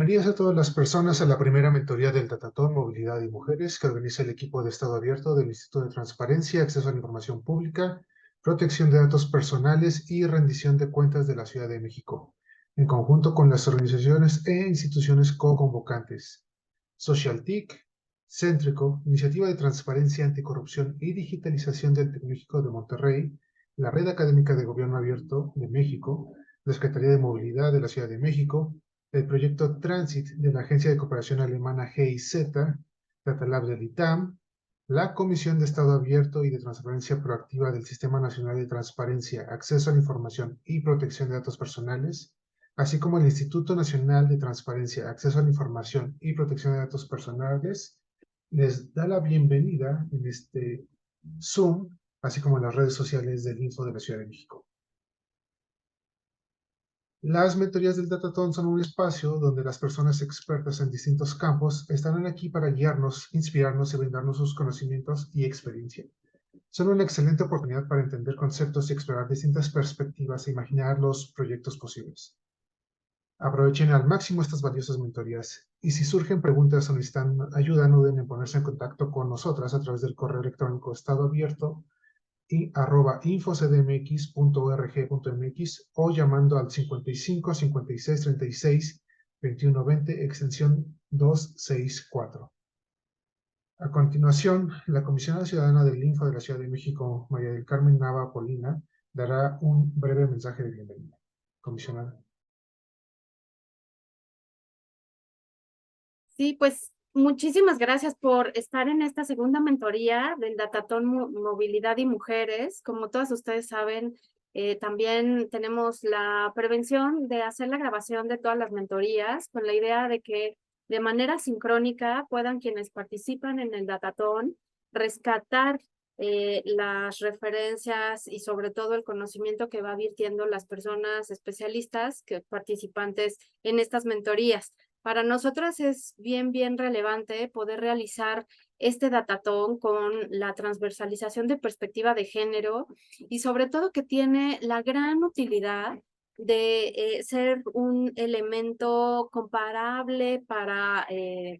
Bienvenidas a todas las personas a la primera mentoría del Datatón Movilidad y Mujeres que organiza el equipo de Estado Abierto del Instituto de Transparencia, Acceso a la Información Pública, Protección de Datos Personales y Rendición de Cuentas de la Ciudad de México, en conjunto con las organizaciones e instituciones co-convocantes. SocialTIC, Céntrico, Iniciativa de Transparencia, Anticorrupción y Digitalización del Tecnológico de Monterrey, la Red Académica de Gobierno Abierto de México, la Secretaría de Movilidad de la Ciudad de México, el proyecto Transit de la Agencia de Cooperación Alemana GIZ, Datalab del ITAM, la Comisión de Estado Abierto y de Transparencia Proactiva del Sistema Nacional de Transparencia, Acceso a la Información y Protección de Datos Personales, así como el Instituto Nacional de Transparencia, Acceso a la Información y Protección de Datos Personales, les da la bienvenida en este Zoom, así como en las redes sociales del Info de la Ciudad de México. Las mentorías del Datatón son un espacio donde las personas expertas en distintos campos estarán aquí para guiarnos, inspirarnos y brindarnos sus conocimientos y experiencia. Son una excelente oportunidad para entender conceptos y explorar distintas perspectivas e imaginar los proyectos posibles. Aprovechen al máximo estas valiosas mentorías y si surgen preguntas o necesitan ayuda, no duden en ponerse en contacto con nosotras a través del correo electrónico estadoabierto y @infocdmx.org.mx o llamando al 55 56 36 21 20 extensión 264. A continuación, la comisionada ciudadana del Info de la Ciudad de México, María del Carmen Nava Polina, dará un breve mensaje de bienvenida. Comisionada. Sí, pues muchísimas gracias por estar en esta segunda mentoría del Datatón Movilidad y Mujeres. Como todas ustedes saben, también tenemos la prevención de hacer la grabación de todas las mentorías con la idea de que de manera sincrónica puedan quienes participan en el Datatón rescatar las referencias y sobre todo el conocimiento que va virtiendo las personas especialistas que participantes en estas mentorías. Para nosotras es bien relevante poder realizar este datatón con la transversalización de perspectiva de género y sobre todo que tiene la gran utilidad de ser un elemento comparable para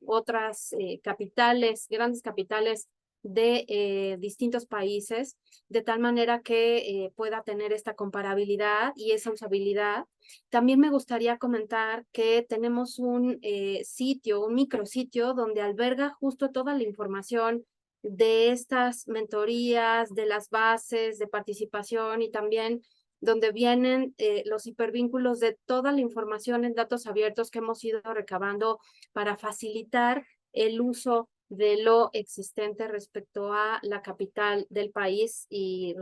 otras capitales, grandes capitales de distintos países, de tal manera que pueda tener esta comparabilidad y esa usabilidad. También me gustaría comentar que tenemos un sitio, un micrositio, donde alberga justo toda la información de estas mentorías, de las bases de participación y también donde vienen los hipervínculos de toda la información en datos abiertos que hemos ido recabando para facilitar el uso de lo existente respecto a la capital del país y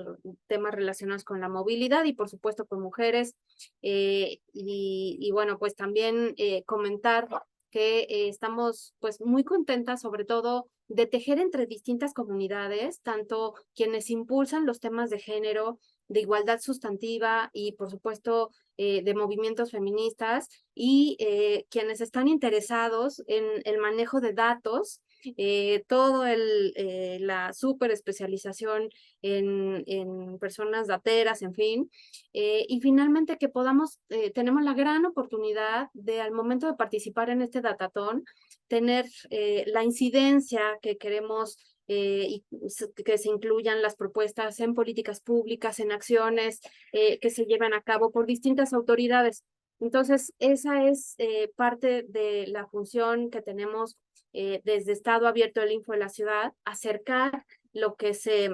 temas relacionados con la movilidad y por supuesto con mujeres. Y bueno, pues también comentar que estamos pues muy contentas sobre todo de tejer entre distintas comunidades, tanto quienes impulsan los temas de género, de igualdad sustantiva y por supuesto de movimientos feministas y quienes están interesados en el manejo de datos, la súper especialización en personas dateras, en fin, y finalmente que podamos, tenemos la gran oportunidad de al momento de participar en este datatón, tener la incidencia que queremos y que se incluyan las propuestas en políticas públicas, en acciones que se llevan a cabo por distintas autoridades. Entonces, esa es parte de la función que tenemos desde Estado Abierto del Info de la Ciudad, acercar lo que se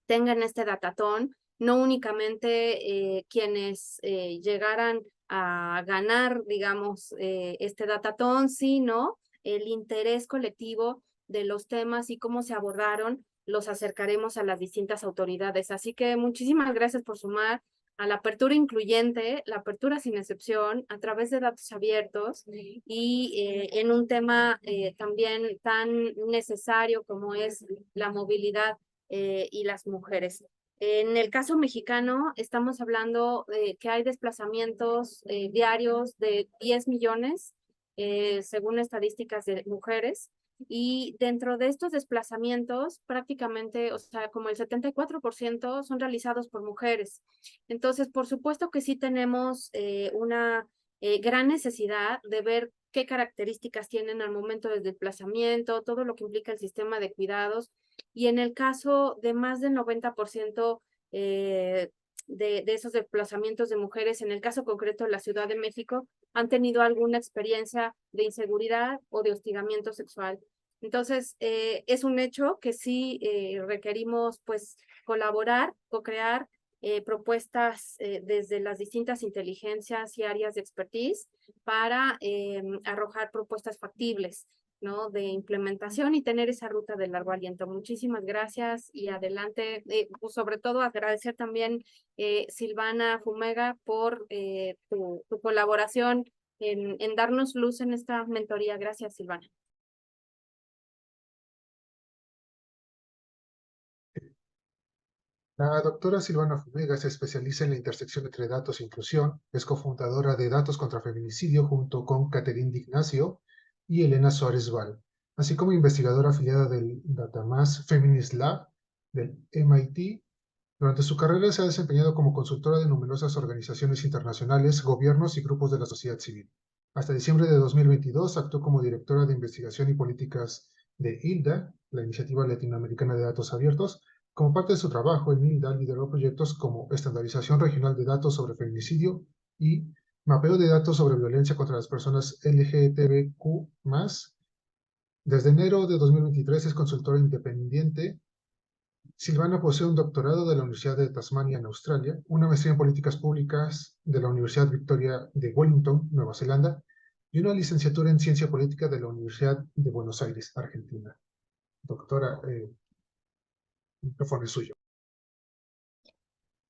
tenga en este datatón, no únicamente quienes llegaran a ganar, digamos, este datatón, sino el interés colectivo de los temas y cómo se abordaron, los acercaremos a las distintas autoridades. Así que muchísimas gracias por sumar a la apertura incluyente, la apertura sin excepción, a través de datos abiertos y en un tema también tan necesario como es la movilidad y las mujeres. En el caso mexicano, estamos hablando de que hay desplazamientos diarios de 10 millones, según estadísticas de mujeres, y dentro de estos desplazamientos, prácticamente, o sea, como el 74% son realizados por mujeres. Entonces, por supuesto que sí tenemos una gran necesidad de ver qué características tienen al momento del desplazamiento, todo lo que implica el sistema de cuidados, y en el caso de más del 90% de esos desplazamientos de mujeres, en el caso concreto de la Ciudad de México, han tenido alguna experiencia de inseguridad o de hostigamiento sexual. Entonces, es un hecho que sí requerimos pues colaborar, co-crear propuestas desde las distintas inteligencias y áreas de expertise para arrojar propuestas factibles, ¿no? De implementación y tener esa ruta de largo aliento. Muchísimas gracias y adelante. Pues sobre todo agradecer también, Silvana Fumega, por tu colaboración en darnos luz en esta mentoría. Gracias, Silvana. La doctora Silvana Fumega se especializa en la intersección entre datos e inclusión, es cofundadora de Datos contra Feminicidio junto con Catherine D'Ignacio y Elena Suárez Val, así como investigadora afiliada del Datamass Feminist Lab del MIT. Durante su carrera se ha desempeñado como consultora de numerosas organizaciones internacionales, gobiernos y grupos de la sociedad civil. Hasta diciembre de 2022 actuó como directora de investigación y políticas de ILDA, la Iniciativa Latinoamericana de Datos Abiertos. Como parte de su trabajo en ILDA, lideró proyectos como estandarización regional de datos sobre feminicidio y mapeo de datos sobre violencia contra las personas LGTBQ+. Desde enero de 2023 es consultora independiente. Silvana posee un doctorado de la Universidad de Tasmania en Australia, una maestría en políticas públicas de la Universidad Victoria de Wellington, Nueva Zelanda, y una licenciatura en ciencia política de la Universidad de Buenos Aires, Argentina. Doctora, el micrófono es suyo.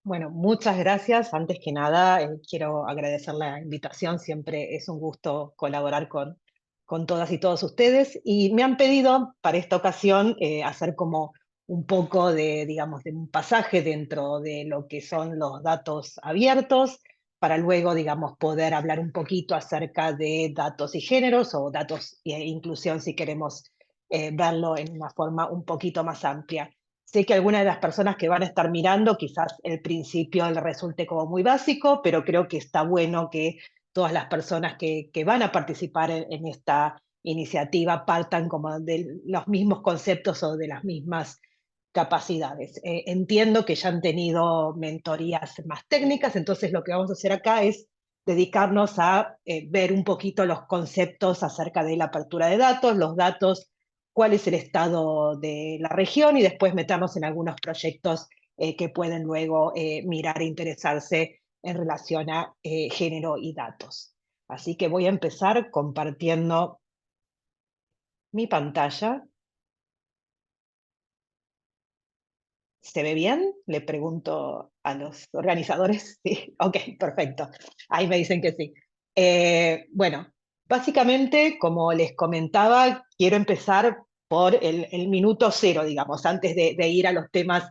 Bueno, muchas gracias. Antes que nada, quiero agradecer la invitación. Siempre es un gusto colaborar con todas y todos ustedes. Y me han pedido para esta ocasión hacer como un poco de, digamos, de un pasaje dentro de lo que son los datos abiertos, para luego, digamos, poder hablar un poquito acerca de datos y géneros o datos e inclusión, si queremos verlo en una forma un poquito más amplia. Sé que algunas de las personas que van a estar mirando, quizás el principio le resulte como muy básico, pero creo que está bueno que todas las personas que van a participar en esta iniciativa partan como de los mismos conceptos o de las mismas capacidades. Entiendo que ya han tenido mentorías más técnicas, entonces lo que vamos a hacer acá es dedicarnos a ver un poquito los conceptos acerca de la apertura de datos, los datos, cuál es el estado de la región y después meternos en algunos proyectos que pueden luego mirar e interesarse en relación a género y datos. Así que voy a empezar compartiendo mi pantalla. ¿Se ve bien? Le pregunto a los organizadores. Sí, ok, perfecto. Ahí me dicen que sí. Bueno, básicamente, como les comentaba, quiero empezar por el minuto cero, digamos, antes de ir a los temas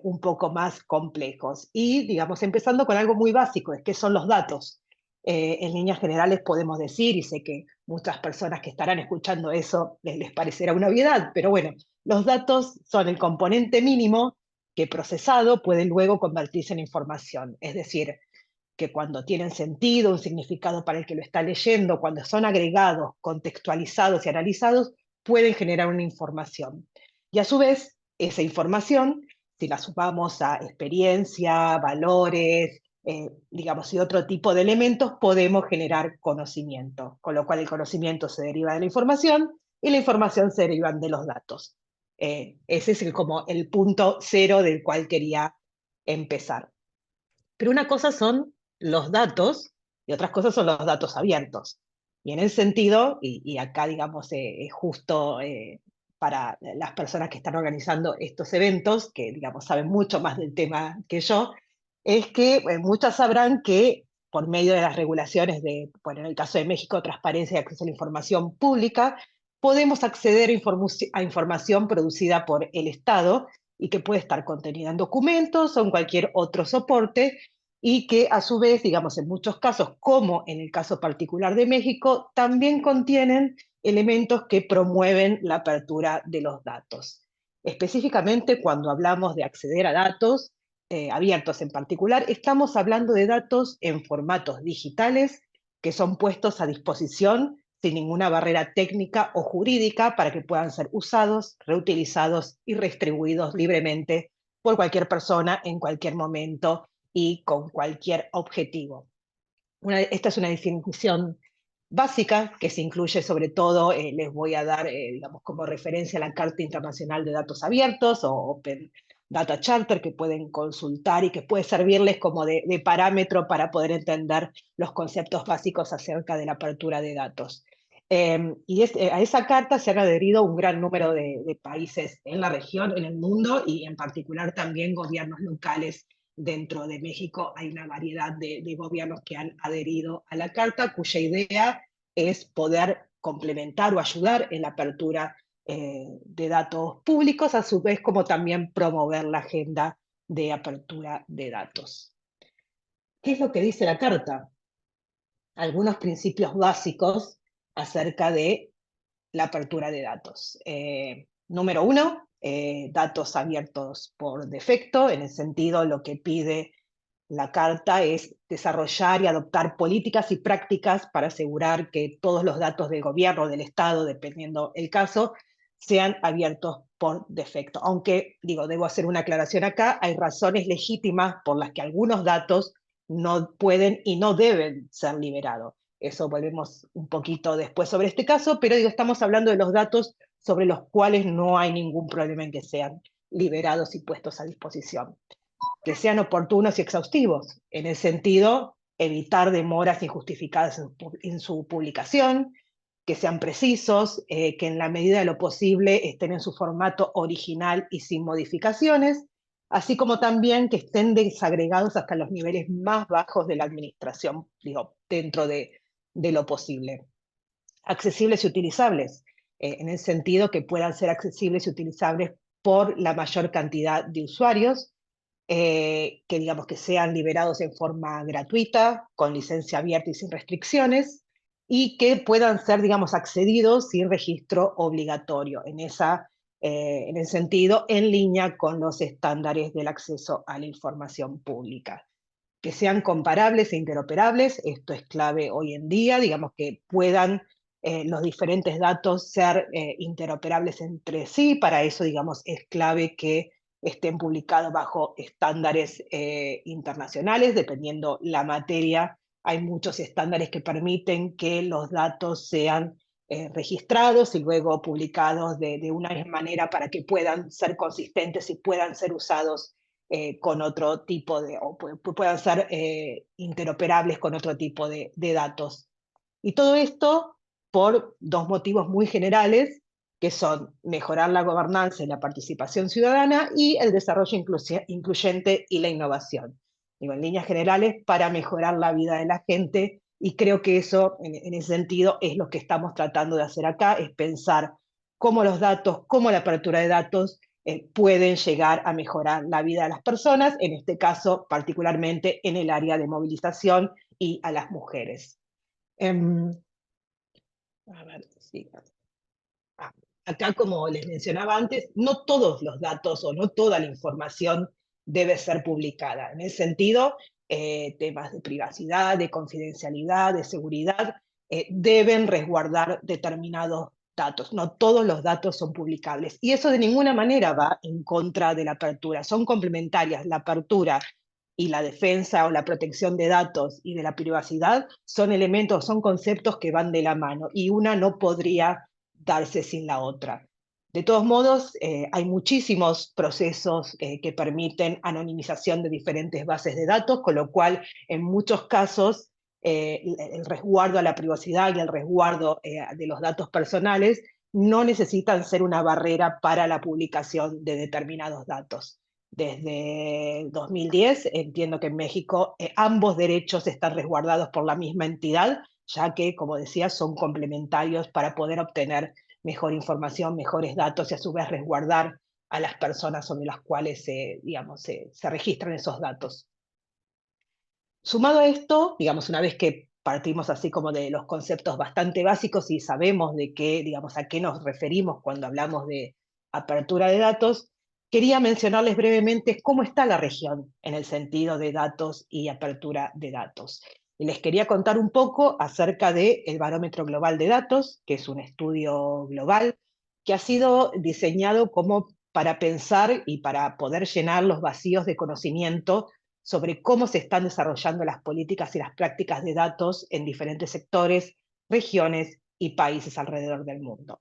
un poco más complejos. Y, digamos, empezando con algo muy básico, es qué son los datos. En líneas generales podemos decir, y sé que muchas personas que estarán escuchando eso les parecerá una obviedad, pero bueno, los datos son el componente mínimo que procesado puede luego convertirse en información. Es decir, que cuando tienen sentido, un significado para el que lo está leyendo, cuando son agregados, contextualizados y analizados, pueden generar una información. Y a su vez, esa información, si la sumamos a experiencia, valores, digamos, y otro tipo de elementos, podemos generar conocimiento, con lo cual el conocimiento se deriva de la información y la información se deriva de los datos. Ese es como el punto cero del cual quería empezar. Pero una cosa son los datos y otras cosas son los datos abiertos. Y en ese sentido, y acá digamos es justo para las personas que están organizando estos eventos, que digamos saben mucho más del tema que yo, es que muchas sabrán que por medio de las regulaciones de, bueno, en el caso de México, transparencia y acceso a la información pública, podemos acceder a información producida por el Estado y que puede estar contenida en documentos o en cualquier otro soporte, y que a su vez, digamos, en muchos casos, como en el caso particular de México, también contienen elementos que promueven la apertura de los datos. Específicamente, cuando hablamos de acceder a datos abiertos en particular, estamos hablando de datos en formatos digitales que son puestos a disposición sin ninguna barrera técnica o jurídica para que puedan ser usados, reutilizados y redistribuidos libremente por cualquier persona en cualquier momento y con cualquier objetivo. Esta es una definición básica que se incluye sobre todo, les voy a dar digamos, como referencia a la Carta Internacional de Datos Abiertos o Open Data Charter, que pueden consultar y que puede servirles como de parámetro para poder entender los conceptos básicos acerca de la apertura de datos. A esa carta se han adherido un gran número de países en la región, en el mundo, y en particular también gobiernos locales. Dentro de México hay una variedad de gobiernos que han adherido a la carta, cuya idea es poder complementar o ayudar en la apertura de datos públicos, a su vez como también promover la agenda de apertura de datos. ¿Qué es lo que dice la carta? Algunos principios básicos acerca de la apertura de datos. Número 1, datos abiertos por defecto, en el sentido lo que pide la Carta es desarrollar y adoptar políticas y prácticas para asegurar que todos los datos del gobierno, del Estado, dependiendo el caso, sean abiertos por defecto. Aunque, debo hacer una aclaración acá, hay razones legítimas por las que algunos datos no pueden y no deben ser liberados. Eso volvemos un poquito después sobre este caso, pero estamos hablando de los datos sobre los cuales no hay ningún problema en que sean liberados y puestos a disposición. Que sean oportunos y exhaustivos, en el sentido, evitar demoras injustificadas en su publicación, que sean precisos, que en la medida de lo posible estén en su formato original y sin modificaciones, así como también que estén desagregados hasta los niveles más bajos de la administración, dentro de lo posible. Accesibles y utilizables, en el sentido que puedan ser accesibles y utilizables por la mayor cantidad de usuarios, que sean liberados en forma gratuita, con licencia abierta y sin restricciones, y que puedan ser, accedidos sin registro obligatorio, en el sentido, en línea con los estándares del acceso a la información pública. Que sean comparables e interoperables, esto es clave hoy en día, que puedan los diferentes datos ser interoperables entre sí, para eso, es clave que estén publicados bajo estándares internacionales, dependiendo la materia. Hay muchos estándares que permiten que los datos sean registrados y luego publicados de una misma manera para que puedan ser consistentes y puedan ser usados con otro tipo o puedan ser interoperables con otro tipo de datos. Y todo esto por dos motivos muy generales, que son mejorar la gobernanza y la participación ciudadana y el desarrollo incluyente y la innovación. En líneas generales, para mejorar la vida de la gente, y creo que eso, en ese sentido, es lo que estamos tratando de hacer acá, es pensar cómo los datos, cómo la apertura de datos pueden llegar a mejorar la vida de las personas, en este caso, particularmente en el área de movilización y a las mujeres. A ver, sí. Acá, como les mencionaba antes, no todos los datos o no toda la información debe ser publicada. En ese sentido, temas de privacidad, de confidencialidad, de seguridad, deben resguardar determinados datos. No todos los datos son publicables. Y eso de ninguna manera va en contra de la apertura. Son complementarias. La apertura y la defensa o la protección de datos y de la privacidad son elementos, son conceptos que van de la mano, y una no podría darse sin la otra. De todos modos, hay muchísimos procesos que permiten anonimización de diferentes bases de datos, con lo cual, en muchos casos, el resguardo a la privacidad y el resguardo de los datos personales no necesitan ser una barrera para la publicación de determinados datos. Desde 2010 entiendo que en México ambos derechos están resguardados por la misma entidad, ya que, como decía, son complementarios para poder obtener mejor información, mejores datos y a su vez resguardar a las personas sobre las cuales se registran esos datos. Sumado a esto, una vez que partimos así como de los conceptos bastante básicos y sabemos de qué, a qué nos referimos cuando hablamos de apertura de datos, quería mencionarles brevemente cómo está la región en el sentido de datos y apertura de datos. Y les quería contar un poco acerca del Barómetro Global de Datos, que es un estudio global que ha sido diseñado como para pensar y para poder llenar los vacíos de conocimiento sobre cómo se están desarrollando las políticas y las prácticas de datos en diferentes sectores, regiones y países alrededor del mundo.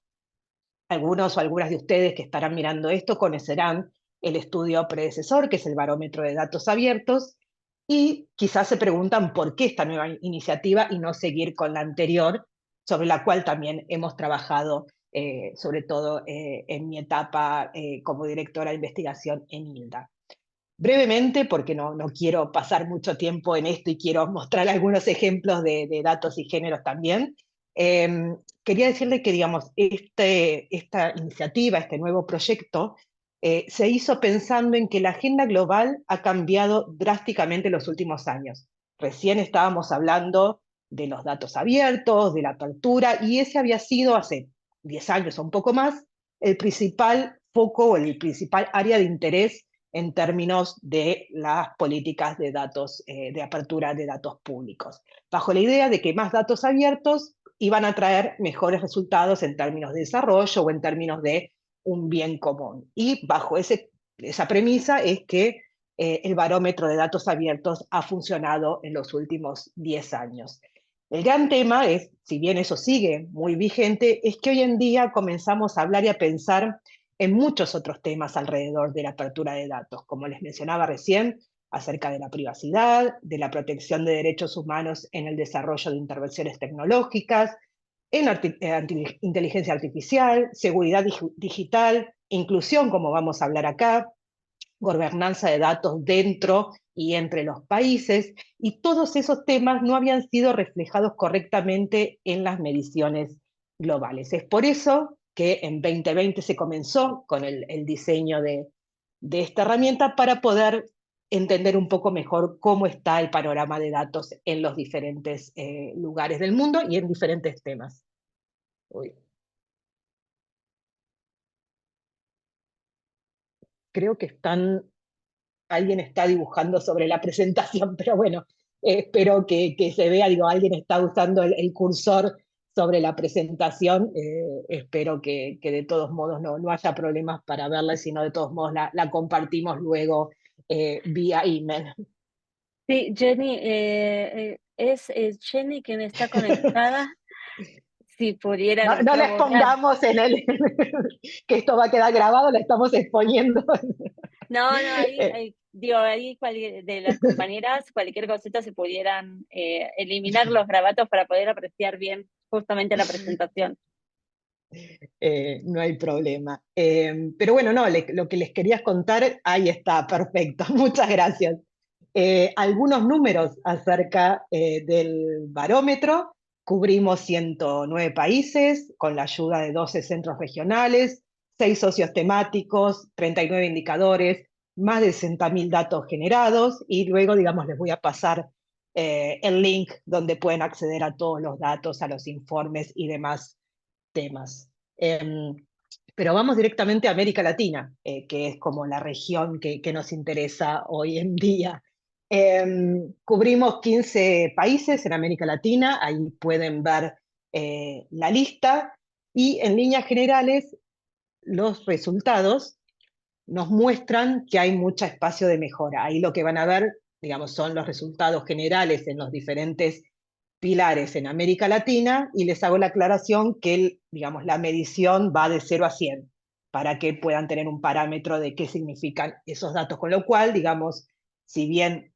Algunos o algunas de ustedes que estarán mirando esto conocerán el estudio predecesor, que es el Barómetro de Datos Abiertos, y quizás se preguntan por qué esta nueva iniciativa y no seguir con la anterior, sobre la cual también hemos trabajado, sobre todo en mi etapa como directora de investigación en ILDA. Brevemente, porque no quiero pasar mucho tiempo en esto y quiero mostrar algunos ejemplos de datos y géneros también, quería decirle que, digamos, esta iniciativa, este nuevo proyecto, se hizo pensando en que la agenda global ha cambiado drásticamente en los últimos años. Recién estábamos hablando de los datos abiertos, de la apertura, y ese había sido hace 10 años o un poco más el principal foco o el principal área de interés en términos de las políticas de datos, de apertura de datos públicos, bajo la idea de que más datos abiertos iban a traer mejores resultados en términos de desarrollo o en términos de un bien común. Y bajo esa premisa es que el barómetro de datos abiertos ha funcionado en los últimos 10 años. El gran tema es, si bien eso sigue muy vigente, es que hoy en día comenzamos a hablar y a pensar en muchos otros temas alrededor de la apertura de datos, como les mencionaba recién, acerca de la privacidad, de la protección de derechos humanos en el desarrollo de intervenciones tecnológicas, en inteligencia artificial, seguridad digital, inclusión, como vamos a hablar acá, gobernanza de datos dentro y entre los países, y todos esos temas no habían sido reflejados correctamente en las mediciones globales. Es por eso que en 2020 se comenzó con el diseño de esta herramienta para poder entender un poco mejor cómo está el panorama de datos en los diferentes lugares del mundo y en diferentes temas. Uy. Creo que alguien está dibujando sobre la presentación, pero bueno, espero que se vea, digo, alguien está usando el cursor sobre la presentación, espero que de todos modos no haya problemas para verla, sino de todos modos la compartimos luego vía email. Sí, Jenny, es Jenny quien está conectada. Si pudieran No les corroborar. pongamos que esto va a quedar grabado, la estamos exponiendo. No, ahí de las compañeras, cualquier cosita se pudieran eliminar los grabatos para poder apreciar bien justamente la presentación. No hay problema. Pero bueno, no, lo que les quería contar, ahí está, perfecto, muchas gracias. Algunos números acerca del barómetro. Cubrimos 109 países con la ayuda de 12 centros regionales, 6 socios temáticos, 39 indicadores, más de 60.000 datos generados, y luego, digamos, les voy a pasar el link donde pueden acceder a todos los datos, a los informes y demás temas. Pero vamos directamente a América Latina, que es como la región que nos interesa hoy en día. Cubrimos 15 países en América Latina, ahí pueden ver la lista, y en líneas generales los resultados nos muestran que hay mucho espacio de mejora. Ahí lo que van a ver, digamos, son los resultados generales en los diferentes pilares en América Latina, y les hago la aclaración que digamos, la medición va de 0 a 100, para que puedan tener un parámetro de qué significan esos datos, con lo cual, digamos, si bien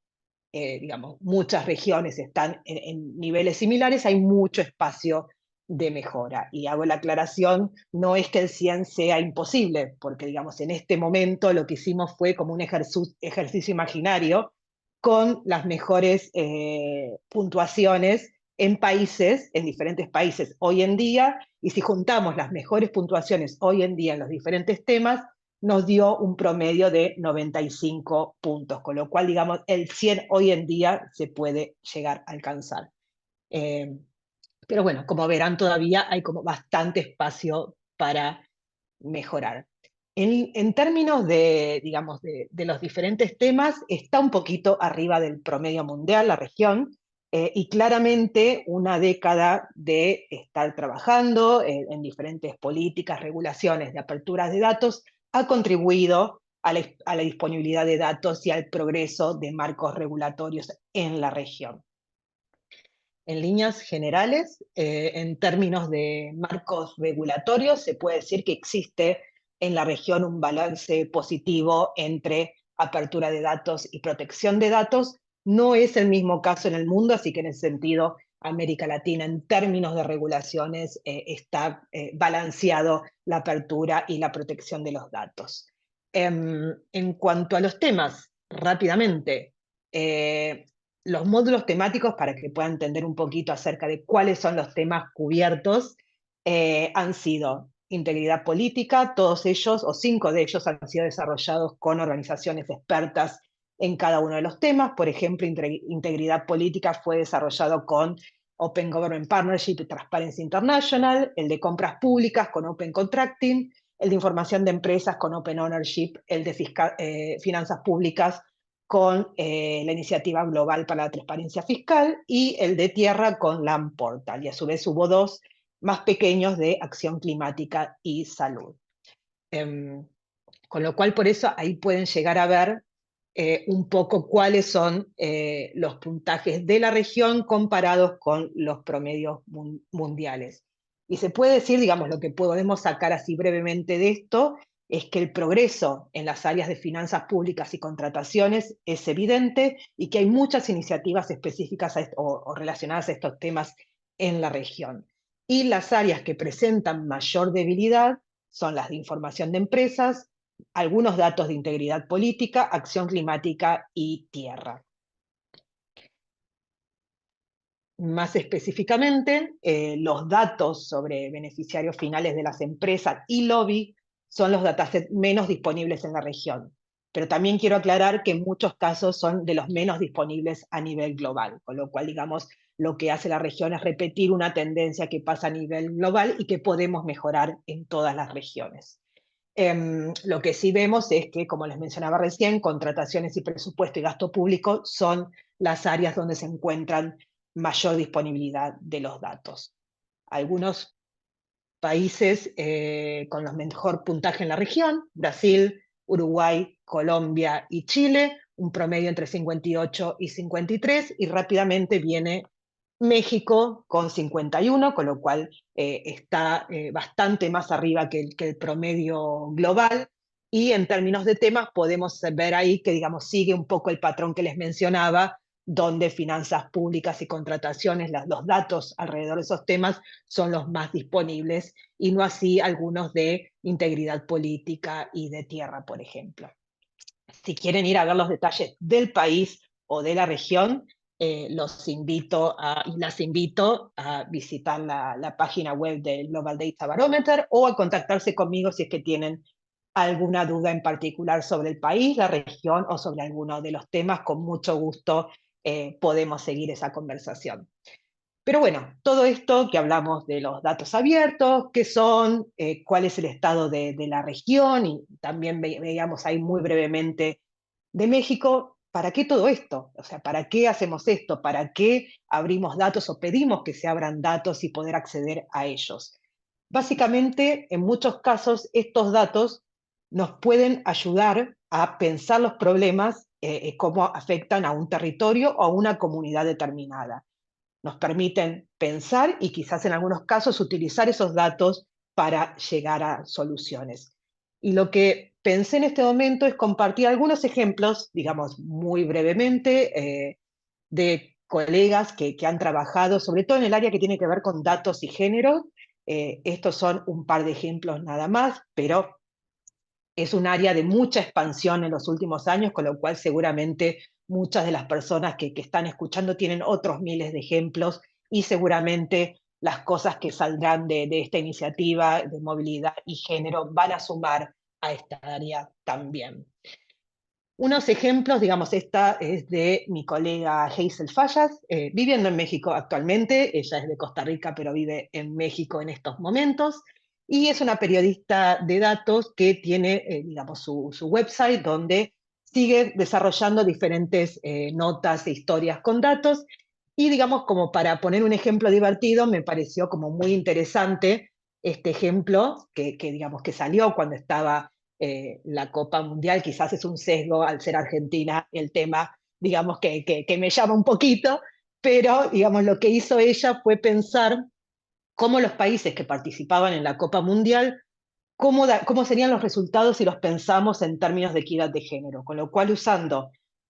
digamos, muchas regiones están en niveles similares, hay mucho espacio de mejora. Y hago la aclaración, no es que el 100 sea imposible, porque digamos, en este momento lo que hicimos fue como un ejercicio imaginario con las mejores puntuaciones en países, en diferentes países hoy en día, y si juntamos las mejores puntuaciones hoy en día en los diferentes temas, nos dio un promedio de 95 puntos, con lo cual, digamos, el 100 hoy en día se puede llegar a alcanzar. Pero bueno, como verán, todavía hay como bastante espacio para mejorar. En términos de, digamos, de los diferentes temas, está un poquito arriba del promedio mundial la región. Y claramente una década de estar trabajando en diferentes políticas, regulaciones de aperturas de datos ha contribuido a la disponibilidad de datos y al progreso de marcos regulatorios en la región. En líneas generales, en términos de marcos regulatorios, se puede decir que existe en la región un balance positivo entre apertura de datos y protección de datos. No es el mismo caso en el mundo, así que en ese sentido, América Latina, en términos de regulaciones, está balanceado la apertura y la protección de los datos. En cuanto a los temas, rápidamente, los módulos temáticos, para que puedan entender un poquito acerca de cuáles son los temas cubiertos, han sido integridad política, todos ellos, o 5 de ellos, han sido desarrollados con organizaciones expertas en cada uno de los temas. Por ejemplo, integridad política fue desarrollado con Open Government Partnership y Transparency International, el de compras públicas con Open Contracting, el de información de empresas con Open Ownership, el de finanzas públicas con la Iniciativa Global para la Transparencia Fiscal, y el de tierra con Land Portal, y a su vez hubo 2 más pequeños de acción climática y salud. Con lo cual, por eso, ahí pueden llegar a ver un poco cuáles son los puntajes de la región comparados con los promedios mundiales. Y se puede decir, digamos, lo que podemos sacar así brevemente de esto, es que el progreso en las áreas de finanzas públicas y contrataciones es evidente, y que hay muchas iniciativas específicas o relacionadas a estos temas en la región. Y las áreas que presentan mayor debilidad son las de información de empresas, algunos datos de integridad política, acción climática y tierra. Más específicamente, los datos sobre beneficiarios finales de las empresas y lobby son los datasets menos disponibles en la región. Pero también quiero aclarar que en muchos casos son de los menos disponibles a nivel global, con lo cual, digamos, lo que hace la región es repetir una tendencia que pasa a nivel global y que podemos mejorar en todas las regiones. Lo que sí vemos es que, como les mencionaba recién, contrataciones y presupuesto y gasto público son las áreas donde se encuentran mayor disponibilidad de los datos. Algunos países con los mejor puntaje en la región: Brasil, Uruguay, Colombia y Chile, un promedio entre 58 y 53, y rápidamente viene México con 51, con lo cual está bastante más arriba que el promedio global. Y en términos de temas podemos ver ahí que, digamos, sigue un poco el patrón que les mencionaba, donde finanzas públicas y contrataciones, los datos alrededor de esos temas son los más disponibles, y no así algunos de integridad política y de tierra, por ejemplo. Si quieren ir a ver los detalles del país o de la región, las invito a visitar la página web del Global Data Barometer, o a contactarse conmigo si es que tienen alguna duda en particular sobre el país, la región o sobre alguno de los temas. Con mucho gusto podemos seguir esa conversación. Pero bueno, todo esto que hablamos de los datos abiertos, qué son, cuál es el estado de la región, y también veíamos ahí muy brevemente de México. ¿Para qué todo esto? O sea, ¿para qué hacemos esto? ¿Para qué abrimos datos o pedimos que se abran datos y poder acceder a ellos? Básicamente, en muchos casos, estos datos nos pueden ayudar a pensar los problemas, cómo afectan a un territorio o a una comunidad determinada. Nos permiten pensar y quizás en algunos casos utilizar esos datos para llegar a soluciones. Y lo que pensé en este momento es compartir algunos ejemplos, digamos muy brevemente, de colegas que han trabajado, sobre todo en el área que tiene que ver con datos y género. Estos son un par de ejemplos nada más, pero es un área de mucha expansión en los últimos años, con lo cual seguramente muchas de las personas que están escuchando tienen otros miles de ejemplos, y seguramente las cosas que saldrán de esta iniciativa de movilidad y género van a sumar a esta área también. Unos ejemplos, digamos, esta es de mi colega Hazel Fallas, viviendo en México actualmente. Ella es de Costa Rica, pero vive en México en estos momentos, y es una periodista de datos que tiene, digamos, su website, donde sigue desarrollando diferentes notas e historias con datos. Y digamos, como para poner un ejemplo divertido, me pareció como muy interesante este ejemplo digamos, que salió cuando estaba la Copa Mundial. Quizás es un sesgo al ser Argentina el tema, digamos, que me llama un poquito, pero digamos, lo que hizo ella fue pensar cómo los países que participaban en la Copa Mundial, cómo serían los resultados si los pensamos en términos de equidad de género, con lo cual usando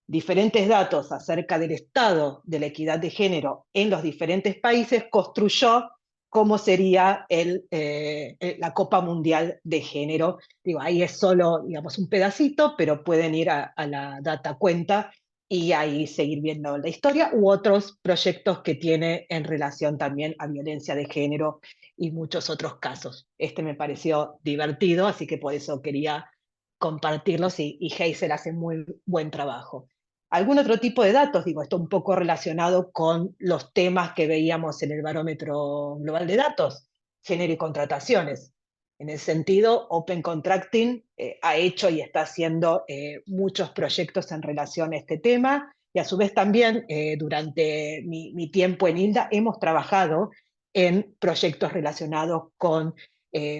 diferentes datos acerca del estado de la equidad de género en los diferentes países, construyó cómo sería la Copa Mundial de Género. Digo, ahí es solo, digamos, un pedacito, pero pueden ir a la data cuenta y ahí seguir viendo la historia u otros proyectos que tiene en relación también a violencia de género y muchos otros casos. Este me pareció divertido, así que por eso quería compartirlos y Hazel hace muy buen trabajo. ¿Algún otro tipo de datos? Digo, esto un poco relacionado con los temas que veíamos en el Barómetro Global de Datos, género y contrataciones. En ese sentido, Open Contracting ha hecho y está haciendo muchos proyectos en relación a este tema, y a su vez también durante mi tiempo en ILDA hemos trabajado en proyectos relacionados con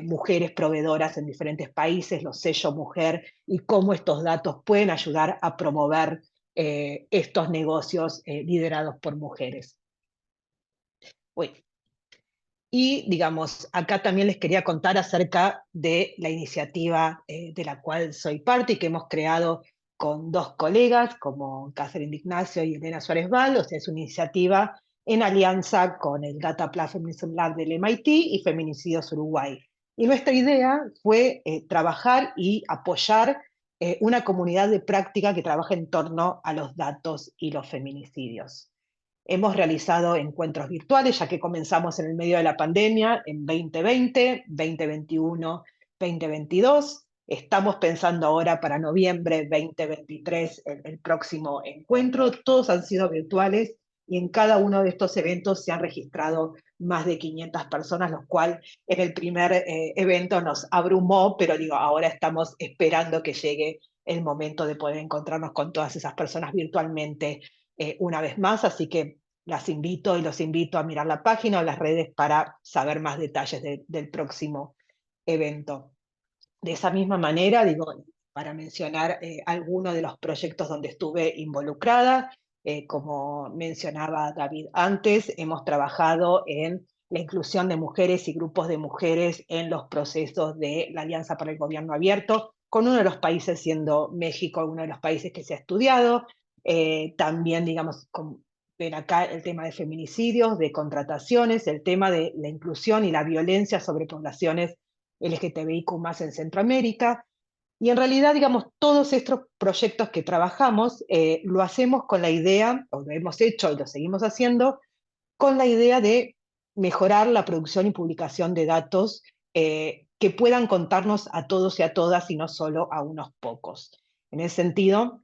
mujeres proveedoras en diferentes países, los sellos mujer, y cómo estos datos pueden ayudar a promover estos negocios liderados por mujeres. Uy. Y, digamos, acá también les quería contar acerca de la iniciativa de la cual soy parte y que hemos creado con dos colegas, como Catherine D'Ignacio y Elena Suárez Val. O sea, es una iniciativa en alianza con el Data Platform Lab del MIT y Feminicidios Uruguay. Y nuestra idea fue trabajar y apoyar una comunidad de práctica que trabaja en torno a los datos y los feminicidios. Hemos realizado encuentros virtuales, ya que comenzamos en el medio de la pandemia en 2020, 2021, 2022. Estamos pensando ahora para noviembre 2023 el próximo encuentro. Todos han sido virtuales y en cada uno de estos eventos se han registrado más de 500 personas, lo cual en el primer evento nos abrumó, pero digo, ahora estamos esperando que llegue el momento de poder encontrarnos con todas esas personas virtualmente una vez más, así que las invito y los invito a mirar la página o las redes para saber más detalles del próximo evento. De esa misma manera, digo, para mencionar algunos de los proyectos donde estuve involucrada, como mencionaba David antes, hemos trabajado en la inclusión de mujeres y grupos de mujeres en los procesos de la Alianza para el Gobierno Abierto, con uno de los países siendo México, uno de los países que se ha estudiado. También, digamos, ven acá el tema de feminicidios, de contrataciones, el tema de la inclusión y la violencia sobre poblaciones LGTBIQ+ en Centroamérica. Y en realidad, digamos, todos estos proyectos que trabajamos lo hacemos con la idea, o lo hemos hecho y lo seguimos haciendo, con la idea de mejorar la producción y publicación de datos que puedan contarnos a todos y a todas y no solo a unos pocos. En ese sentido,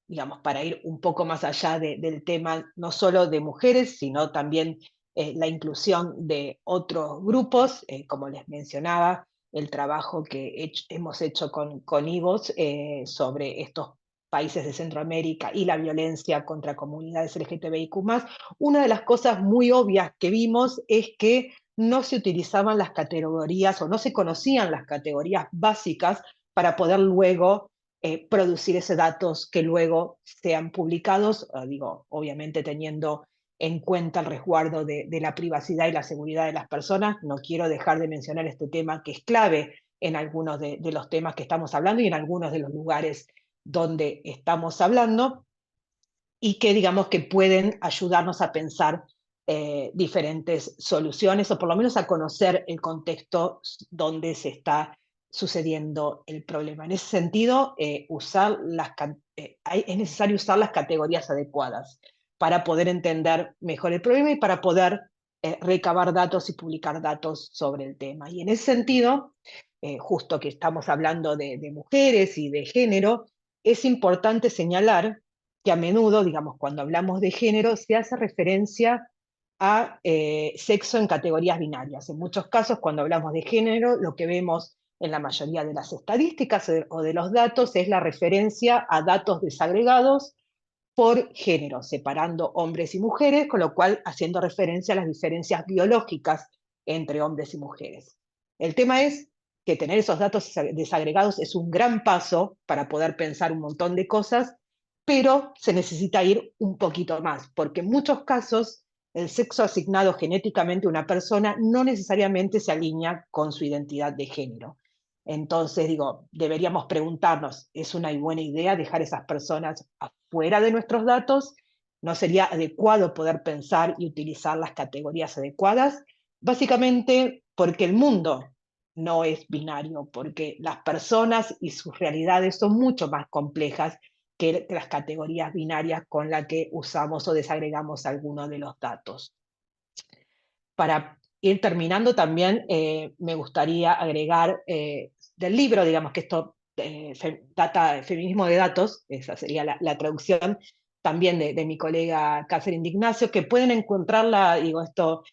digamos, para ir un poco más allá del tema no solo de mujeres, sino también la inclusión de otros grupos, como les mencionaba, el trabajo que hemos hecho con IVOS sobre estos países de Centroamérica y la violencia contra comunidades LGTBIQ+. Una de las cosas muy obvias que vimos es que no se utilizaban las categorías o no se conocían las categorías básicas para poder luego producir esos datos que luego sean publicados, digo, obviamente teniendo en cuenta el resguardo de la privacidad y la seguridad de las personas. No quiero dejar de mencionar este tema que es clave en algunos de los temas que estamos hablando y en algunos de los lugares donde estamos hablando, y que digamos que pueden ayudarnos a pensar diferentes soluciones, o por lo menos a conocer el contexto donde se está sucediendo el problema. En ese sentido, es necesario usar las categorías adecuadas para poder entender mejor el problema y para poder recabar datos y publicar datos sobre el tema. Y en ese sentido, justo que estamos hablando de mujeres y de género, es importante señalar que a menudo, digamos, cuando hablamos de género, se hace referencia a sexo en categorías binarias. En muchos casos, cuando hablamos de género, lo que vemos en la mayoría de las estadísticas o de los datos es la referencia a datos desagregados por género, separando hombres y mujeres, con lo cual haciendo referencia a las diferencias biológicas entre hombres y mujeres. El tema es que tener esos datos desagregados es un gran paso para poder pensar un montón de cosas, pero se necesita ir un poquito más, porque en muchos casos el sexo asignado genéticamente a una persona no necesariamente se alinea con su identidad de género. Entonces, digo, deberíamos preguntarnos, ¿es una buena idea dejar esas personas afuera de nuestros datos? ¿No sería adecuado poder pensar y utilizar las categorías adecuadas? Básicamente porque el mundo no es binario, porque las personas y sus realidades son mucho más complejas que las categorías binarias con las que usamos o desagregamos algunos de los datos. Para ir terminando también, me gustaría agregar del libro, digamos que esto, Feminismo de Datos, esa sería la traducción también de mi colega Catherine D'Ignacio, que pueden encontrarla, digo, esto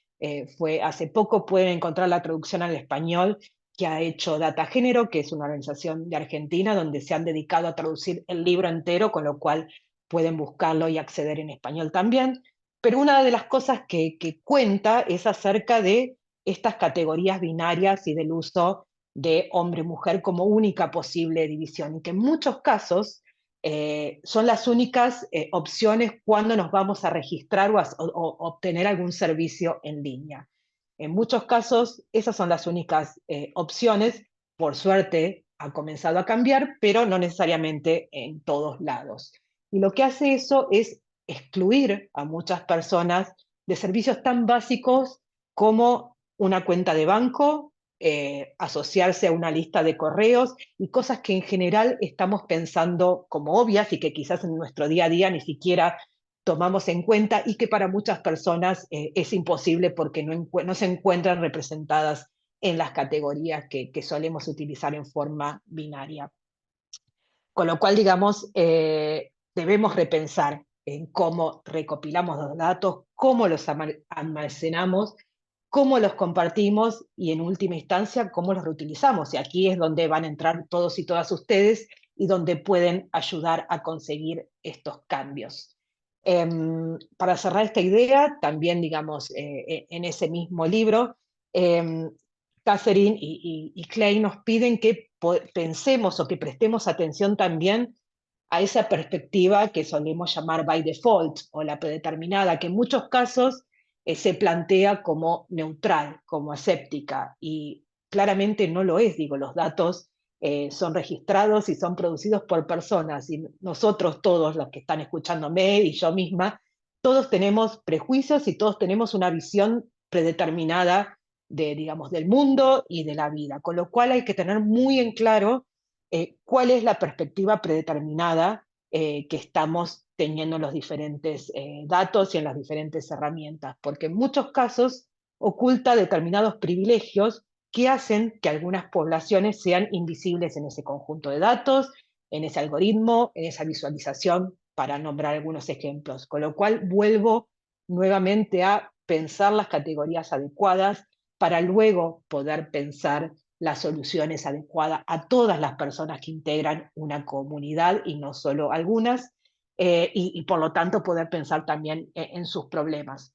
fue hace poco, pueden encontrar la traducción al español que ha hecho Data Género, que es una organización de Argentina, donde se han dedicado a traducir el libro entero, con lo cual pueden buscarlo y acceder en español también. Pero una de las cosas que cuenta es acerca de estas categorías binarias y del uso de hombre-mujer como única posible división, y que en muchos casos son las únicas opciones cuando nos vamos a registrar o obtener algún servicio en línea. En muchos casos esas son las únicas opciones. Por suerte ha comenzado a cambiar, pero no necesariamente en todos lados. Y lo que hace eso es excluir a muchas personas de servicios tan básicos como una cuenta de banco, asociarse a una lista de correos y cosas que en general estamos pensando como obvias y que quizás en nuestro día a día ni siquiera tomamos en cuenta, y que para muchas personas es imposible porque no se encuentran representadas en las categorías que solemos utilizar en forma binaria. Con lo cual, digamos, debemos repensar en cómo recopilamos los datos, cómo los almacenamos, cómo los compartimos y en última instancia cómo los reutilizamos. Y aquí es donde van a entrar todos y todas ustedes y donde pueden ayudar a conseguir estos cambios. Para cerrar esta idea, también, digamos, en ese mismo libro, Catherine y Clay nos piden que pensemos o que prestemos atención también a esa perspectiva que solemos llamar by default o la predeterminada, que en muchos casos se plantea como neutral, como aséptica, y claramente no lo es. Digo, los datos son registrados y son producidos por personas, y nosotros todos los que están escuchándome y yo misma, todos tenemos prejuicios y todos tenemos una visión predeterminada digamos, del mundo y de la vida, con lo cual hay que tener muy en claro cuál es la perspectiva predeterminada que estamos teniendo en los diferentes datos y en las diferentes herramientas, porque en muchos casos oculta determinados privilegios que hacen que algunas poblaciones sean invisibles en ese conjunto de datos, en ese algoritmo, en esa visualización, para nombrar algunos ejemplos. Con lo cual vuelvo nuevamente a pensar las categorías adecuadas para luego poder pensar las soluciones adecuadas a todas las personas que integran una comunidad y no solo algunas, y por lo tanto poder pensar también en sus problemas.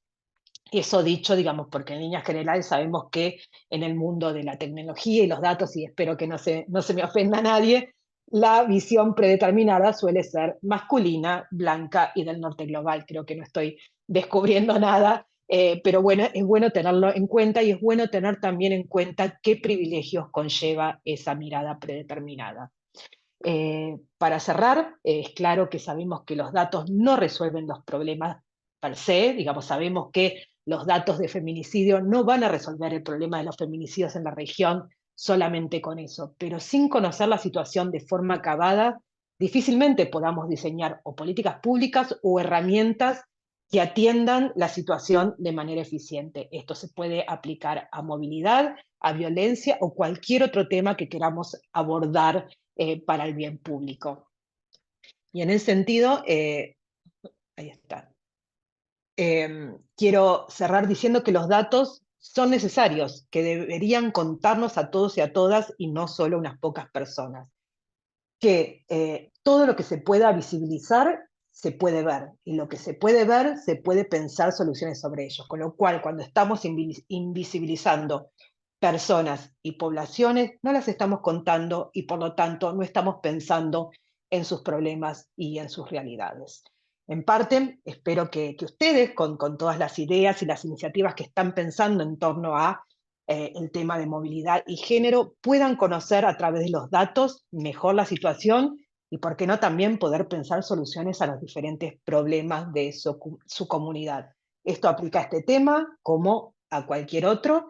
Eso dicho, digamos, porque en líneas generales sabemos que en el mundo de la tecnología y los datos, y espero que no se me ofenda a nadie, la visión predeterminada suele ser masculina, blanca y del norte global. Creo que no estoy descubriendo nada, pero bueno, es bueno tenerlo en cuenta, y es bueno tener también en cuenta qué privilegios conlleva esa mirada predeterminada. Para cerrar, es claro que sabemos que los datos no resuelven los problemas per se. Digamos, sabemos que los datos de feminicidio no van a resolver el problema de los feminicidios en la región solamente con eso, pero sin conocer la situación de forma acabada, difícilmente podamos diseñar o políticas públicas o herramientas que atiendan la situación de manera eficiente. Esto se puede aplicar a movilidad, a violencia o cualquier otro tema que queramos abordar para el bien público. Y en ese sentido, ahí está. Quiero cerrar diciendo que los datos son necesarios, que deberían contarnos a todos y a todas y no solo a unas pocas personas. Que todo lo que se pueda visibilizar se puede ver, y lo que se puede ver, se puede pensar soluciones sobre ellos, con lo cual cuando estamos invisibilizando personas y poblaciones, no las estamos contando y por lo tanto no estamos pensando en sus problemas y en sus realidades. En parte, espero que ustedes, con todas las ideas y las iniciativas que están pensando en torno a el tema de movilidad y género, puedan conocer a través de los datos mejor la situación y, por qué no, también poder pensar soluciones a los diferentes problemas de su comunidad. Esto aplica a este tema como a cualquier otro.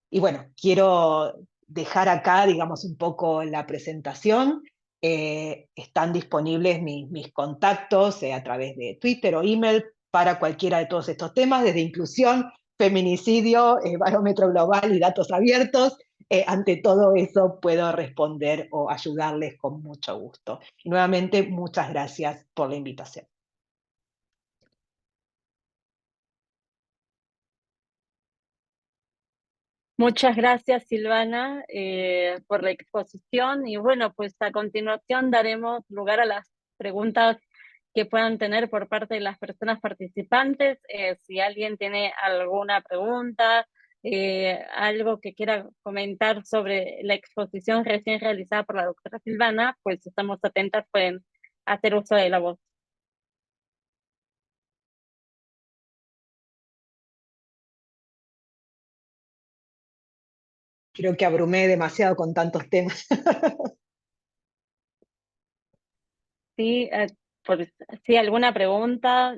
Y bueno, quiero dejar acá, digamos, un poco la presentación. Están disponibles mis contactos a través de Twitter o email para cualquiera de todos estos temas, desde inclusión, feminicidio, barómetro global y datos abiertos. Ante todo eso puedo responder o ayudarles con mucho gusto. Y nuevamente, muchas gracias por la invitación. Muchas gracias, Silvana, por la exposición. Y bueno, pues a continuación daremos lugar a las preguntas que puedan tener por parte de las personas participantes. Si alguien tiene alguna pregunta, algo que quiera comentar sobre la exposición recién realizada por la doctora Silvana, pues estamos atentas, pueden hacer uso de la voz. Creo que abrumé demasiado con tantos temas. Sí, sí, alguna pregunta,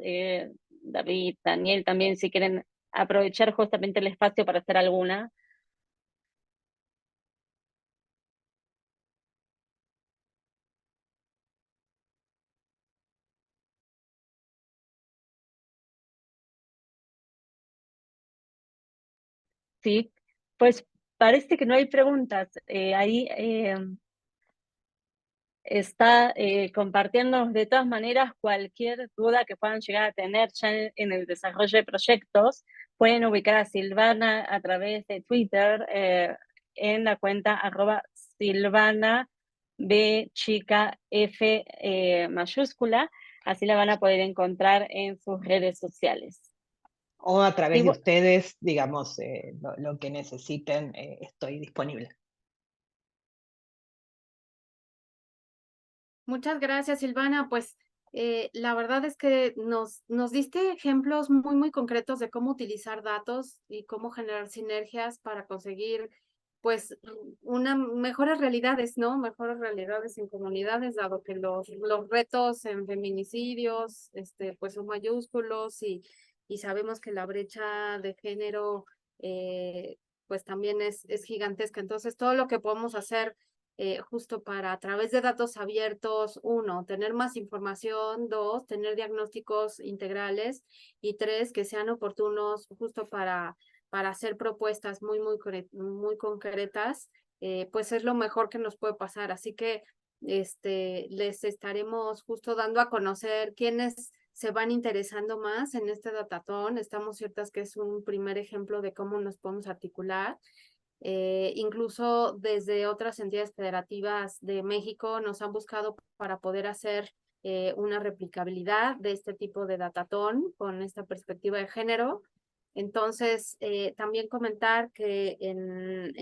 David, Daniel, también si quieren aprovechar justamente el espacio para hacer alguna. Sí, pues parece que no hay preguntas. Ahí está compartiéndonos de todas maneras cualquier duda que puedan llegar a tener ya en el desarrollo de proyectos. Pueden ubicar a Silvana a través de Twitter en la cuenta @Silvana B chica F mayúscula. Así la van a poder encontrar en sus redes sociales. O a través Y de ustedes, digamos, lo que necesiten, estoy disponible. Muchas gracias, Silvana. Pues la verdad es que nos diste ejemplos muy, muy concretos de cómo utilizar datos y cómo generar sinergias para conseguir, pues, mejores realidades, ¿no? Mejores realidades en comunidades, dado que los retos en feminicidios, pues, son mayúsculos y sabemos que la brecha de género, pues, también es gigantesca. Entonces, todo lo que podemos hacer justo para a través de datos abiertos, uno, tener más información, dos, tener diagnósticos integrales y tres, que sean oportunos justo para hacer propuestas muy concretas, pues es lo mejor que nos puede pasar. Así que les estaremos justo dando a conocer quiénes se van interesando más en este datatón. Estamos ciertas que es un primer ejemplo de cómo nos podemos articular. Incluso desde otras entidades federativas de México nos han buscado para poder hacer una replicabilidad de este tipo de datatón con esta perspectiva de género. Entonces, también comentar que en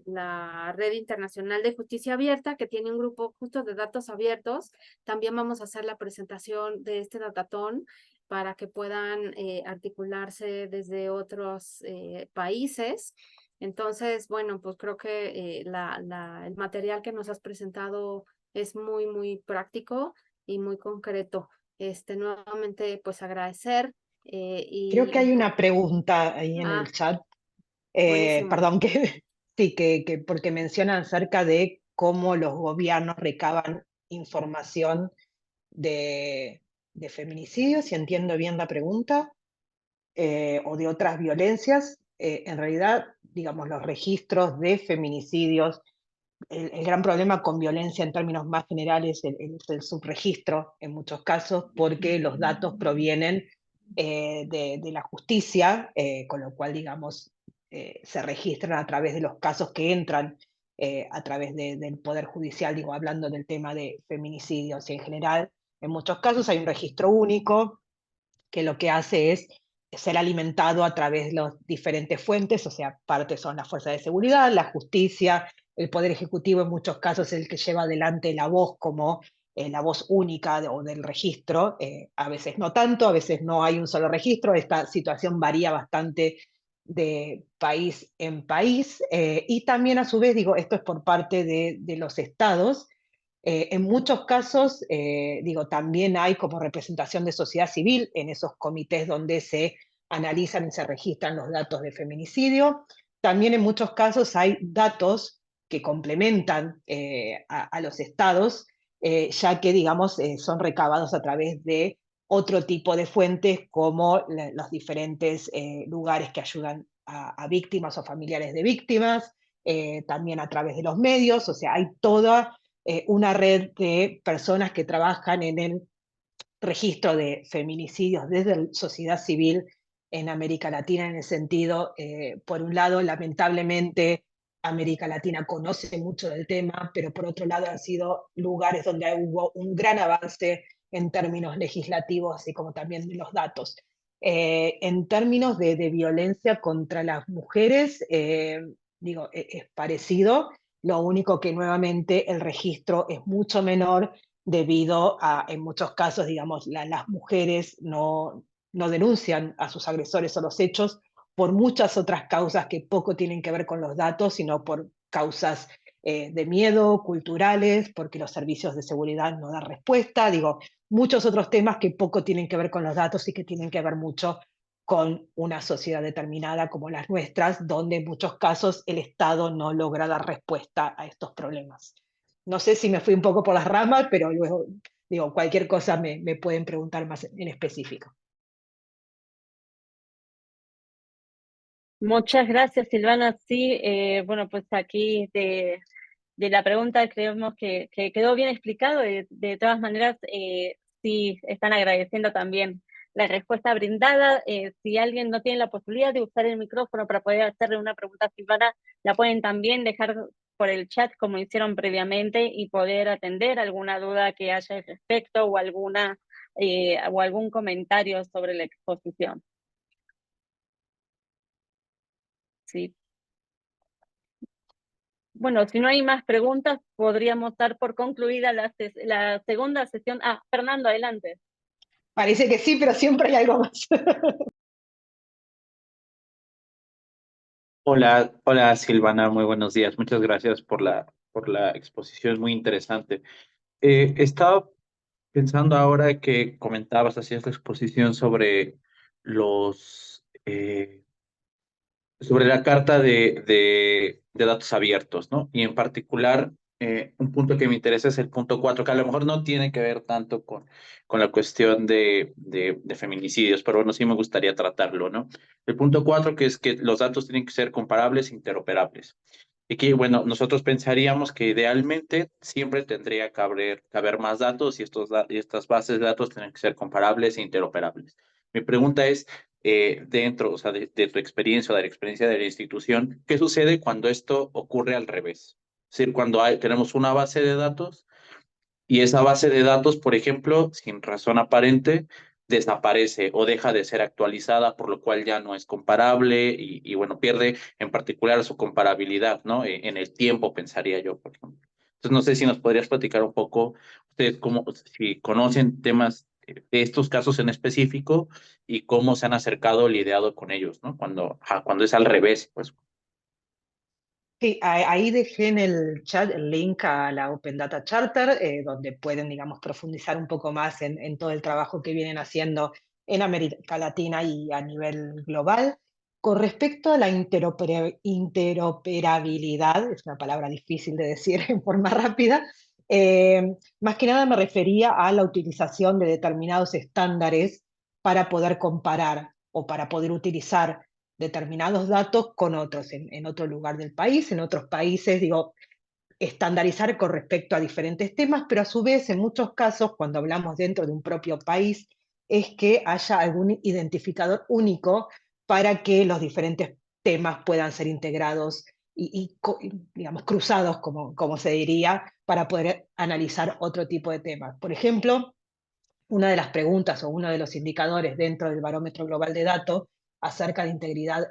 la Red Internacional de Justicia Abierta, que tiene un grupo justo de datos abiertos, también vamos a hacer la presentación de este datatón para que puedan articularse desde otros países. Entonces, bueno, pues creo que el material que nos has presentado es muy, muy práctico y muy concreto. Nuevamente, pues agradecer Creo que hay pues, una pregunta ahí en el chat. buenísimo. Perdón, que sí, porque mencionan acerca de cómo los gobiernos recaban información de feminicidios, si entiendo bien la pregunta, o de otras violencias. En realidad, digamos, los registros de feminicidios, el gran problema con violencia en términos más generales es el subregistro en muchos casos, porque los datos provienen de la justicia, con lo cual, digamos, se registran a través de los casos que entran a través del Poder Judicial, digo, hablando del tema de feminicidios y en general. En muchos casos hay un registro único que lo que hace es ser alimentado a través de las diferentes fuentes, o sea, parte son las fuerzas de seguridad, la justicia, el Poder Ejecutivo en muchos casos es el que lleva adelante la voz como la voz única o del registro, a veces no tanto, a veces no hay un solo registro, esta situación varía bastante de país en país, y también a su vez, digo, esto es por parte de los estados. En muchos casos, digo, también hay como representación de sociedad civil en esos comités donde se analizan y se registran los datos de feminicidio. También en muchos casos hay datos que complementan a los estados, ya que, digamos, son recabados a través de otro tipo de fuentes como los diferentes lugares que ayudan a víctimas o familiares de víctimas, también a través de los medios, o sea, hay toda una red de personas que trabajan en el registro de feminicidios desde la sociedad civil en América Latina, en el sentido, por un lado, lamentablemente, América Latina conoce mucho del tema, pero por otro lado han sido lugares donde hubo un gran avance en términos legislativos, así como también de los datos. En términos de violencia contra las mujeres, digo, es parecido, lo único que nuevamente el registro es mucho menor debido a, en muchos casos, digamos, las mujeres no denuncian a sus agresores o los hechos por muchas otras causas que poco tienen que ver con los datos, sino por causas de miedo, culturales, porque los servicios de seguridad no dan respuesta, digo, muchos otros temas que poco tienen que ver con los datos y que tienen que ver mucho con una sociedad determinada como las nuestras, donde en muchos casos el Estado no logra dar respuesta a estos problemas. No sé si me fui un poco por las ramas, pero luego, digo, cualquier cosa me pueden preguntar más en específico. Muchas gracias, Silvana. Sí, bueno, pues aquí de la pregunta creemos que quedó bien explicado. De todas maneras, sí están agradeciendo también la respuesta brindada. Si alguien no tiene la posibilidad de usar el micrófono para poder hacerle una pregunta a Silvana, la pueden también dejar por el chat como hicieron previamente y poder atender alguna duda que haya al respecto o o algún comentario sobre la exposición. Sí. Bueno, si no hay más preguntas, podríamos dar por concluida la segunda sesión. Ah, Fernando, adelante. Parece que sí, pero siempre hay algo más. Hola, hola Silvana, muy buenos días. Muchas gracias por la exposición, muy interesante. Estaba pensando ahora que comentabas, hacías la exposición sobre sobre la carta de datos abiertos, ¿no? Y en particular, un punto que me interesa es el punto 4, que a lo mejor no tiene que ver tanto con la cuestión de feminicidios, pero bueno, sí me gustaría tratarlo, ¿no? El punto 4, que es que los datos tienen que ser comparables e interoperables. Y que, bueno, nosotros pensaríamos que idealmente siempre tendría que haber más datos y y estas bases de datos tienen que ser comparables e interoperables. Mi pregunta es, dentro, o sea, de tu experiencia o de la experiencia de la institución, ¿qué sucede cuando esto ocurre al revés? Es decir, cuando tenemos una base de datos y esa base de datos, por ejemplo, sin razón aparente, desaparece o deja de ser actualizada, por lo cual ya no es comparable y bueno, pierde en particular su comparabilidad, ¿no? En el tiempo, pensaría yo, por ejemplo. Entonces, no sé si nos podrías platicar un poco, ustedes cómo, si conocen temas de estos casos en específico y cómo se han acercado o lidiado con ellos, ¿no? Cuando es al revés, pues. Sí, ahí dejé en el chat el link a la Open Data Charter, donde pueden, digamos, profundizar un poco más en todo el trabajo que vienen haciendo en América Latina y a nivel global. Con respecto a la interoperabilidad, es una palabra difícil de decir en forma rápida, más que nada me refería a la utilización de determinados estándares para poder comparar o para poder utilizar determinados datos con otros en otro lugar del país, en otros países, digo, estandarizar con respecto a diferentes temas, pero a su vez, en muchos casos, cuando hablamos dentro de un propio país, es que haya algún identificador único para que los diferentes temas puedan ser integrados digamos, cruzados, como se diría, para poder analizar otro tipo de temas. Por ejemplo, una de las preguntas o uno de los indicadores dentro del Barómetro Global de Datos acerca de integridad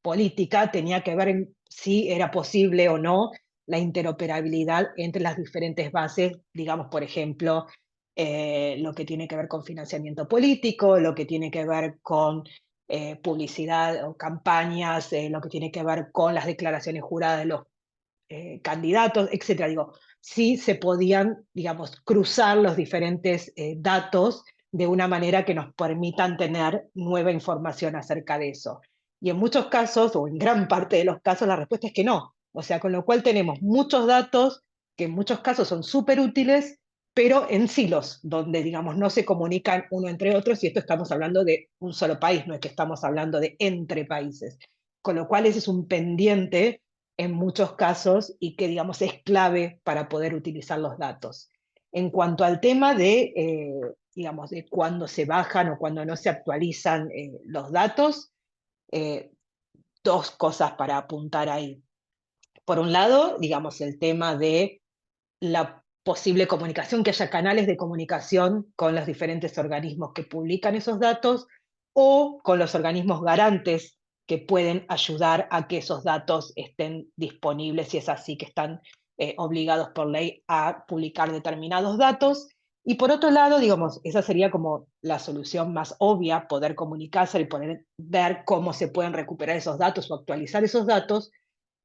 política tenía que ver en si era posible o no la interoperabilidad entre las diferentes bases, digamos, por ejemplo, lo que tiene que ver con financiamiento político, lo que tiene que ver con publicidad o campañas, lo que tiene que ver con las declaraciones juradas de los candidatos, etcétera. Digo, sí se podían, digamos, cruzar los diferentes datos de una manera que nos permitan tener nueva información acerca de eso. Y en muchos casos, o en gran parte de los casos, la respuesta es que no. O sea, con lo cual tenemos muchos datos que en muchos casos son súper útiles, pero en silos, donde, digamos, no se comunican uno entre otros, y esto estamos hablando de un solo país, no es que estamos hablando de entre países. Con lo cual ese es un pendiente en muchos casos y que, digamos, es clave para poder utilizar los datos. En cuanto al tema de, digamos, de cuándo se bajan o cuando no se actualizan los datos, dos cosas para apuntar ahí. Por un lado, digamos, el tema de la posible comunicación, que haya canales de comunicación con los diferentes organismos que publican esos datos o con los organismos garantes que pueden ayudar a que esos datos estén disponibles, si es así que están obligados por ley a publicar determinados datos. Y por otro lado, digamos, esa sería como la solución más obvia, poder comunicarse y poder ver cómo se pueden recuperar esos datos o actualizar esos datos.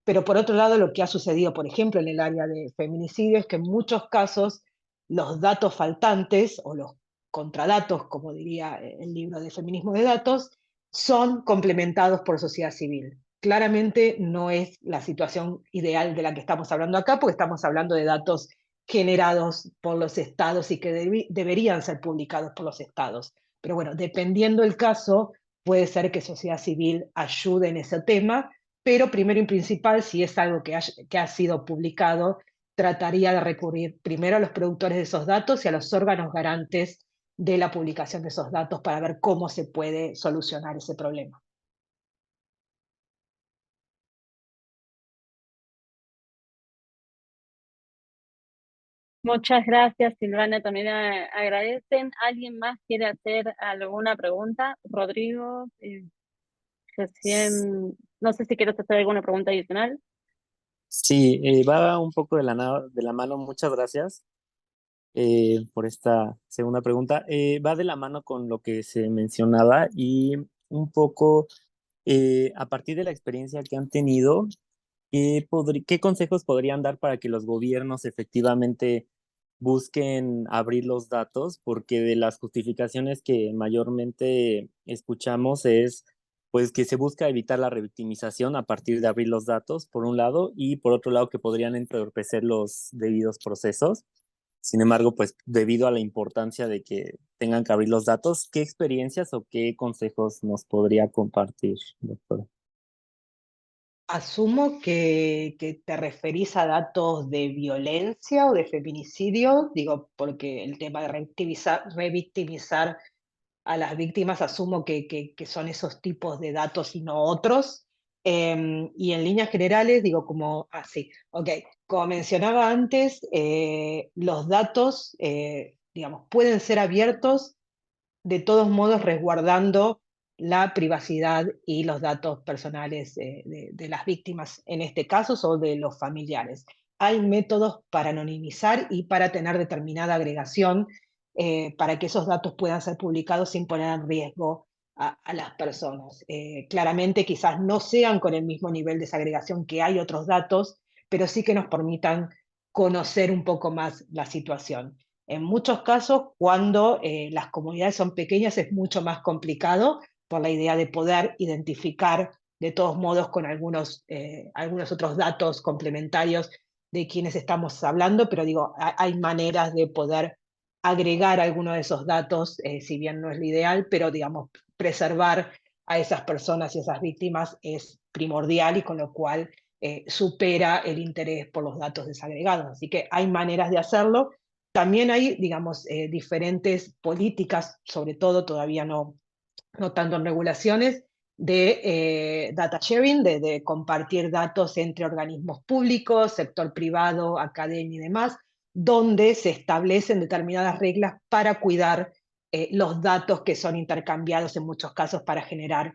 Pero por otro lado, lo que ha sucedido, por ejemplo, en el área de feminicidio, es que en muchos casos los datos faltantes, o los contradatos, como diría el libro de Feminismo de Datos, son complementados por sociedad civil. Claramente no es la situación ideal de la que estamos hablando acá, porque estamos hablando de datos generados por los estados y que deberían ser publicados por los estados. Pero bueno, dependiendo el caso, puede ser que sociedad civil ayude en ese tema, pero primero y principal, si es algo que ha sido publicado, trataría de recurrir primero a los productores de esos datos y a los órganos garantes de la publicación de esos datos para ver cómo se puede solucionar ese problema. Muchas gracias, Silvana. También agradecen. ¿Alguien más quiere hacer alguna pregunta? Rodrigo, recién, no sé si quieres hacer alguna pregunta adicional. Sí, va un poco de de la mano, muchas gracias por esta segunda pregunta. Va de la mano con lo que se mencionaba y un poco a partir de la experiencia que han tenido, ¿qué consejos podrían dar para que los gobiernos efectivamente busquen abrir los datos? Porque de las justificaciones que mayormente escuchamos es pues que se busca evitar la revictimización a partir de abrir los datos, por un lado, y por otro lado que podrían entorpecer los debidos procesos. Sin embargo, pues debido a la importancia de que tengan que abrir los datos, ¿qué experiencias o qué consejos nos podría compartir, doctora? Asumo que te referís a datos de violencia o de feminicidio, digo, porque el tema de revictimizar a las víctimas, asumo que son esos tipos de datos y no otros. Y en líneas generales, digo, como así, ok, como mencionaba antes, los datos, digamos, pueden ser abiertos de todos modos resguardando la privacidad y los datos personales de las víctimas en este caso o de los familiares. Hay métodos para anonimizar y para tener determinada agregación para que esos datos puedan ser publicados sin poner en riesgo a las personas. Claramente quizás no sean con el mismo nivel de segregación que hay otros datos, pero sí que nos permitan conocer un poco más la situación. En muchos casos, cuando las comunidades son pequeñas, es mucho más complicado por la idea de poder identificar de todos modos con algunos otros datos complementarios de quienes estamos hablando, pero digo, hay maneras de poder agregar alguno de esos datos, si bien no es lo ideal, pero digamos, preservar a esas personas y esas víctimas es primordial y con lo cual supera el interés por los datos desagregados. Así que hay maneras de hacerlo. También hay, digamos, diferentes políticas, sobre todo todavía no tanto en regulaciones, de data sharing, de compartir datos entre organismos públicos, sector privado, academia y demás, donde se establecen determinadas reglas para cuidar los datos que son intercambiados en muchos casos para generar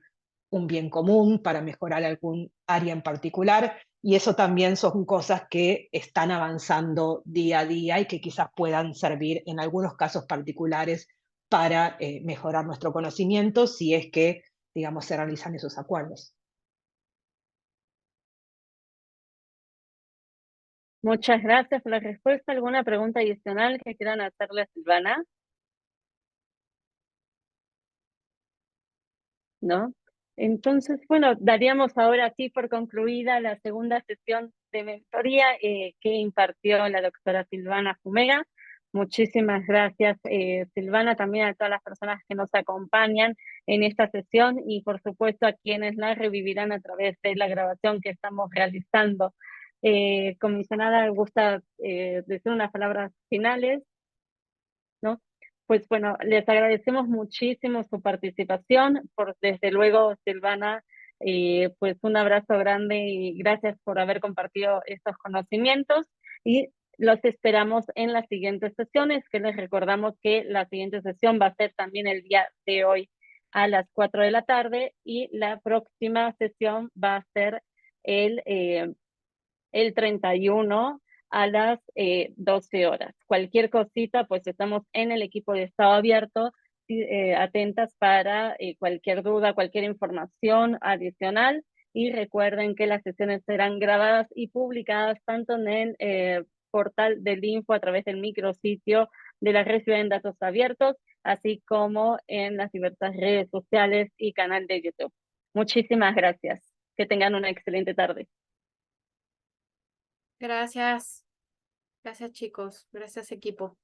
un bien común, para mejorar algún área en particular, y eso también son cosas que están avanzando día a día y que quizás puedan servir en algunos casos particulares para mejorar nuestro conocimiento si es que, digamos, se realizan esos acuerdos. Muchas gracias por la respuesta. ¿Alguna pregunta adicional que quieran hacerle a Silvana? ¿No? Entonces, bueno, daríamos ahora sí por concluida la segunda sesión de mentoría que impartió la doctora Silvana Zumega. Muchísimas gracias, Silvana, también a todas las personas que nos acompañan en esta sesión y por supuesto a quienes la revivirán a través de la grabación que estamos realizando. Comisionada, ¿gusta decir unas palabras finales? ¿No? Pues bueno, les agradecemos muchísimo su participación, desde luego, Silvana, pues un abrazo grande y gracias por haber compartido estos conocimientos y los esperamos en las siguientes sesiones, que les recordamos que la siguiente sesión va a ser también el día de hoy a las 4 de la tarde y la próxima sesión va a ser el 31 a las 12 horas. Cualquier cosita, pues estamos en el equipo de Estado Abierto, atentas para cualquier duda, cualquier información adicional. Y recuerden que las sesiones serán grabadas y publicadas tanto en el portal del Info a través del micrositio de la Red Ciudad en Datos Abiertos, así como en las diversas redes sociales y canal de YouTube. Muchísimas gracias. Que tengan una excelente tarde. Gracias. Gracias, chicos. Gracias, equipo.